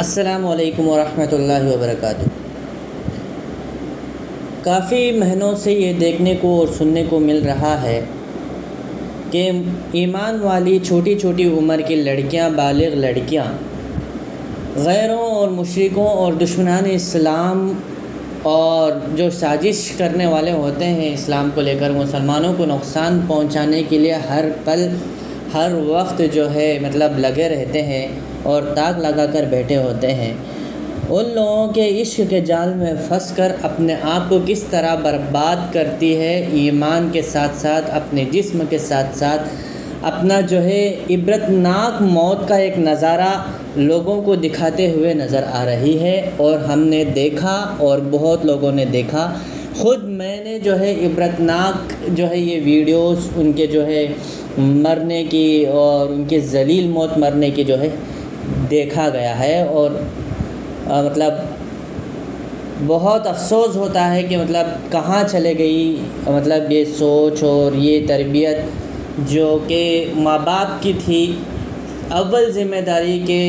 अस्सलामु अलैकुम वरहमतुल्लाहि वबरकातुहू। काफ़ी महीनों से ये देखने को और सुनने को मिल रहा है कि ईमान वाली छोटी छोटी उम्र की लड़कियां, बालिग़ लड़कियां, गैरों और मुशरिकों और दुश्मनान इस्लाम और जो साजिश करने वाले होते हैं इस्लाम को लेकर मुसलमानों को नुकसान पहुंचाने के लिए हर पल हर वक्त जो है लगे रहते हैं और ताक लगा कर बैठे होते हैं। उन लोगों के इश्क के जाल में फंसकर अपने आप को किस तरह बर्बाद करती है, ईमान के साथ साथ अपने जिस्म के साथ साथ अपना जो है इबरतनाक मौत का एक नज़ारा लोगों को दिखाते हुए नज़र आ रही है। और हमने देखा और बहुत लोगों ने देखा, ख़ुद मैंने जो है इबरतनाक जो है ये वीडियोस उनके जो है मरने की और उनके ज़लील मौत मरने की जो है देखा गया है। और बहुत अफ़सोस होता है कि कहाँ चले गई ये सोच और ये तरबियत जो कि माँ बाप की थी। अव्वल ज़िम्मेदारी के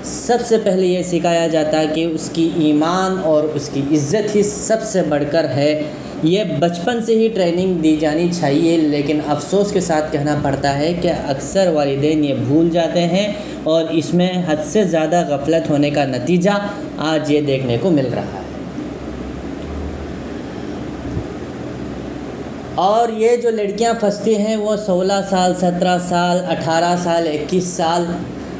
सबसे पहले ये सिखाया जाता है कि उसकी ईमान और उसकी इज़्ज़त ही सबसे बढ़कर है। ये बचपन से ही ट्रेनिंग दी जानी चाहिए, लेकिन अफ़सोस के साथ कहना पड़ता है कि अक्सर वालिदैन ये भूल जाते हैं और इसमें हद से ज़्यादा गफलत होने का नतीजा आज ये देखने को मिल रहा है। और ये जो लड़कियां फंसती हैं वो 16 साल, 17 साल, 18 साल, 21 साल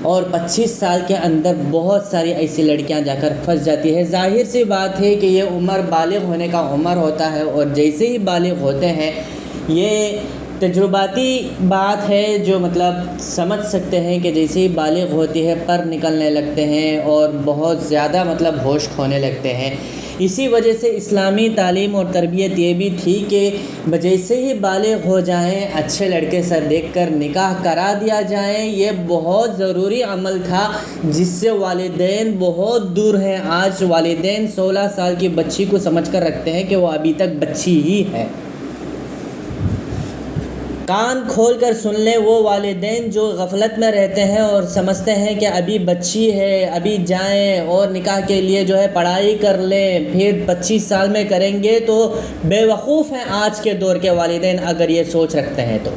और 25 साल के अंदर बहुत सारी ऐसी लड़कियां जाकर फंस जाती है। ज़ाहिर सी बात है कि ये उम्र बालिग़ होने का उम्र होता है और जैसे ही बालिग़ होते हैं, ये तजुर्बाती बात है जो समझ सकते हैं कि जैसे ही बालिग़ होती है पर निकलने लगते हैं और बहुत ज़्यादा होश खोने लगते हैं। इसी वजह से इस्लामी तालीम और तरबियत ये भी थी कि जैसे ही बालिग़ हो जाएं अच्छे लड़के से देखकर निकाह करा दिया जाए। ये बहुत ज़रूरी अमल था जिससे वालिदैन बहुत दूर हैं। आज वालिदैन 16 साल की बच्ची को समझकर रखते हैं कि वो अभी तक बच्ची ही है। कान खोल कर सुन ले वो वालिदैन जो गफलत में रहते हैं और समझते हैं कि अभी बच्ची है, अभी जाएं और निकाह के लिए जो है पढ़ाई कर लें, फिर 25 साल में करेंगे, तो बेवकूफ़ हैं आज के दौर के वालिदैन अगर ये सोच रखते हैं। तो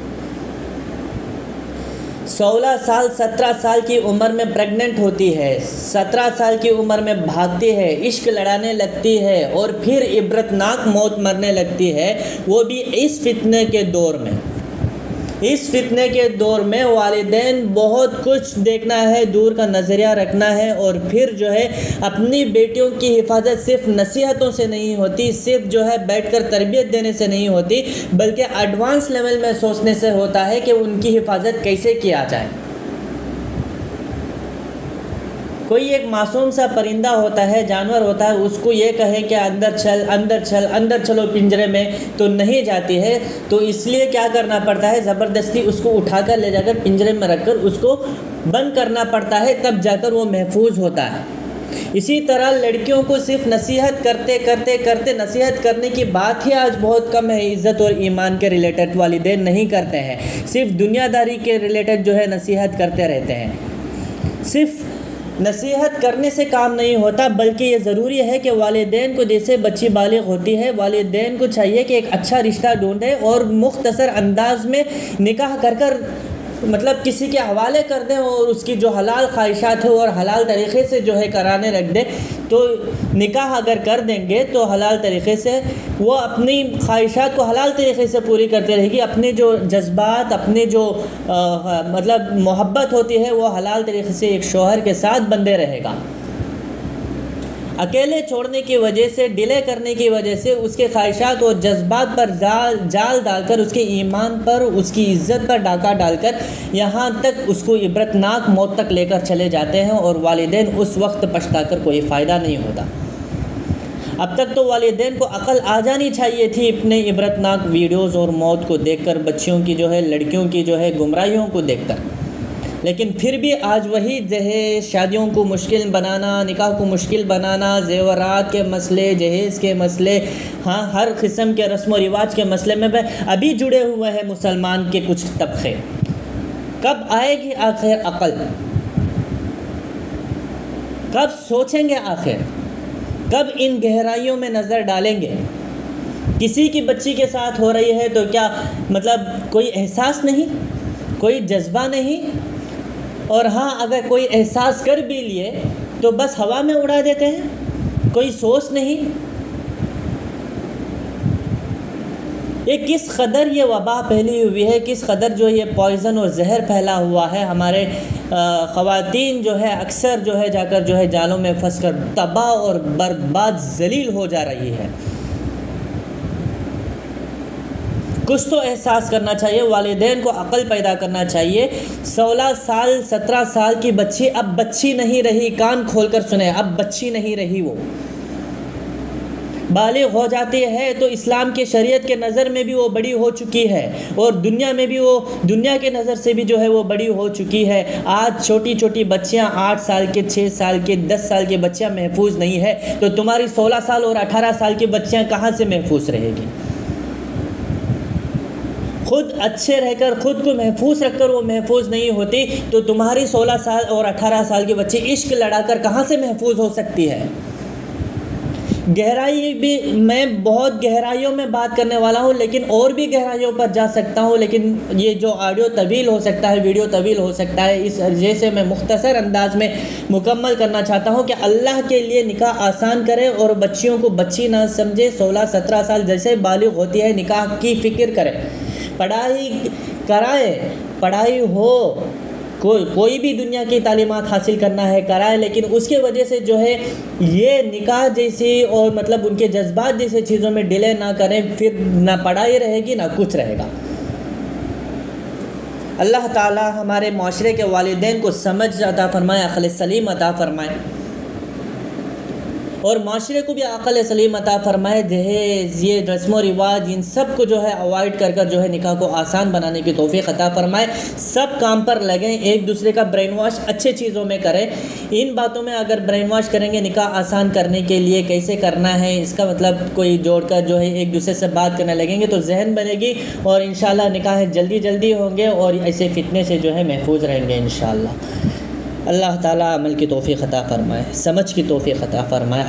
16 साल 17 साल की उम्र में प्रेग्नेंट होती है, 17 साल की उम्र में भागती है, इश्क लड़ाने लगती है और फिर इबरतनाक मौत मरने लगती है, वो भी इस फितने के दौर में। इस फितने के दौर में वालिदैन बहुत कुछ देखना है, दूर का नज़रिया रखना है और फिर जो है अपनी बेटियों की हिफाजत सिर्फ नसीहतों से नहीं होती, सिर्फ जो है बैठकर तरबियत देने से नहीं होती, बल्कि एडवांस लेवल में सोचने से होता है कि उनकी हिफाजत कैसे किया जाए। कोई एक मासूम सा परिंदा होता है, जानवर होता है, उसको ये कहे कि अंदर चल, अंदर चल, अंदर चलो पिंजरे में, तो नहीं जाती है। तो इसलिए क्या करना पड़ता है, ज़बरदस्ती उसको उठाकर ले जाकर पिंजरे में रखकर उसको बंद करना पड़ता है, तब जाकर वो महफूज होता है। इसी तरह लड़कियों को सिर्फ नसीहत करते करते करते, नसीहत करने की बात ही आज बहुत कम है। इज़्ज़त और ईमान के रिलेटेड वालिदैन नहीं करते हैं, सिर्फ दुनियादारी के रिलेटेड जो है नसीहत करते रहते हैं। सिर्फ नसीहत करने से काम नहीं होता, बल्कि ये ज़रूरी है कि वालिदैन को जैसे बच्ची बालिग़ होती है, वालिदैन को चाहिए कि एक अच्छा रिश्ता ढूंढे और मुख्तसर अंदाज में निकाह कर किसी के हवाले कर दें और उसकी जो हलाल ख्वाहिशात है और हलाल तरीक़े से जो है कराने रख दें। तो निकाह अगर कर देंगे तो हलाल तरीक़े से वो अपनी ख्वाहिशात को हलाल तरीक़े से पूरी करती रहेगी, अपने जो जज्बात, अपने जो मोहब्बत होती है वो हलाल तरीक़े से एक शौहर के साथ बंधे रहेगा। अकेले छोड़ने की वजह से, डिले करने की वजह से उसके ख्वाहिशात और जज्बात पर जाल डालकर, उसके ईमान पर, उसकी इज़्ज़त पर डाका डालकर यहाँ तक उसको इबरतनाक मौत तक लेकर चले जाते हैं और वालिदैन उस वक्त पछताकर कोई फ़ायदा नहीं होता। अब तक तो वालिदैन को अक़ल आ जानी चाहिए थी इतने इबरतनाक वीडियोज़ और मौत को देखकर, बच्चियों की जो है, लड़कियों की जो है गुमराहियों को देखकर, लेकिन फिर भी आज वही दहेज, शादियों को मुश्किल बनाना, निकाह को मुश्किल बनाना, ज़ेवरात के मसले, जहेज़ के मसले, हाँ हर किस्म के रस्म व रिवाज के मसले में अभी जुड़े हुए हैं मुसलमान के कुछ तबक़े। कब आएगी आखिर अक़ल? कब सोचेंगे आखिर, कब इन गहराइयों में नज़र डालेंगे? किसी की बच्ची के साथ हो रही है तो क्या मतलब कोई एहसास नहीं, कोई जज्बा नहीं, और हाँ अगर कोई एहसास कर भी लिए तो बस हवा में उड़ा देते हैं, कोई सोच नहीं। ये किस कदर ये वबा फैली हुई है, किस कदर जो ये पॉइज़न और जहर फैला हुआ है। हमारे ख़वातीन जो है अक्सर जो है जाकर जो है जालों में फंस कर तबाह और बर्बाद ज़लील हो जा रही है। कुछ तो एहसास करना चाहिए, वालिदैन को अक़ल पैदा करना चाहिए। 16 साल 17 साल की बच्ची अब बच्ची नहीं रही, कान खोलकर सुने, अब बच्ची नहीं रही, वो बालिग़ हो जाती है तो इस्लाम के शरीयत के नज़र में भी वो बड़ी हो चुकी है और दुनिया में भी वो दुनिया के नज़र से भी जो है वो बड़ी हो चुकी है। आज छोटी छोटी बच्चियां 8 साल के, 6 साल के, 10 साल की बच्चियां महफूज नहीं है, तो तुम्हारी 16 साल और 18 साल की बच्चियां कहाँ से महफूज रहेगी? खुद अच्छे रहकर, खुद को महफूज रखकर वो महफूज नहीं होती, तो तुम्हारी 16 साल और 18 साल की बच्ची इश्क लड़ाकर कहाँ से महफूज हो सकती है? गहराई भी, मैं बहुत गहराइयों में बात करने वाला हूँ, लेकिन और भी गहराइयों पर जा सकता हूँ, लेकिन ये जो ऑडियो तवील हो सकता है, वीडियो तवील हो सकता है, इस वजह से मैं मुख्तसर अंदाज में मुकम्मल करना चाहता हूँ कि अल्लाह के लिए निकाह आसान करें और बच्चियों को बच्ची ना समझे। 16-17 साल जैसे बालिग़ होती है निकाह की फ़िक्र करें, पढ़ाई कराएं, पढ़ाई हो, कोई भी दुनिया की तालीमात हासिल करना है कराए, लेकिन उसके वजह से जो है ये निकाह जैसी और मतलब उनके जज्बात जैसे चीज़ों में डिले ना करें, फिर ना पढ़ाई रहेगी ना कुछ रहेगा। अल्लाह ताला हमारे माशरे के वालिदैन को समझ अता फ़रमाए, अक़ल सलीम अता फ़रमाए, और माशरे को भी अक़ल सलीम अता फ़रमाए। दहेज, ये रस्म व रिवाज, इन सब को जो है अवॉइड कर कर जो है निकाह को आसान बनाने की तौफ़ीक़ अता फ़रमाए। सब काम पर लगें, एक दूसरे का ब्रेन वॉश अच्छे चीज़ों में करें। इन बातों में अगर ब्रेन वॉश करेंगे निकाह आसान करने के लिए कैसे करना है, इसका मतलब कोई जोड़कर जो है एक दूसरे से बात करने लगेंगे तो जहन बनेगी और इंशाअल्लाह निकाह जल्दी होंगे और ऐसे फितने से जो है महफूज रहेंगे इंशाअल्लाह। अल्लाह ताला अमल की तौफ़ीक़ अता फ़रमाए, समझ की तौफ़ीक़ अता फ़रमाए।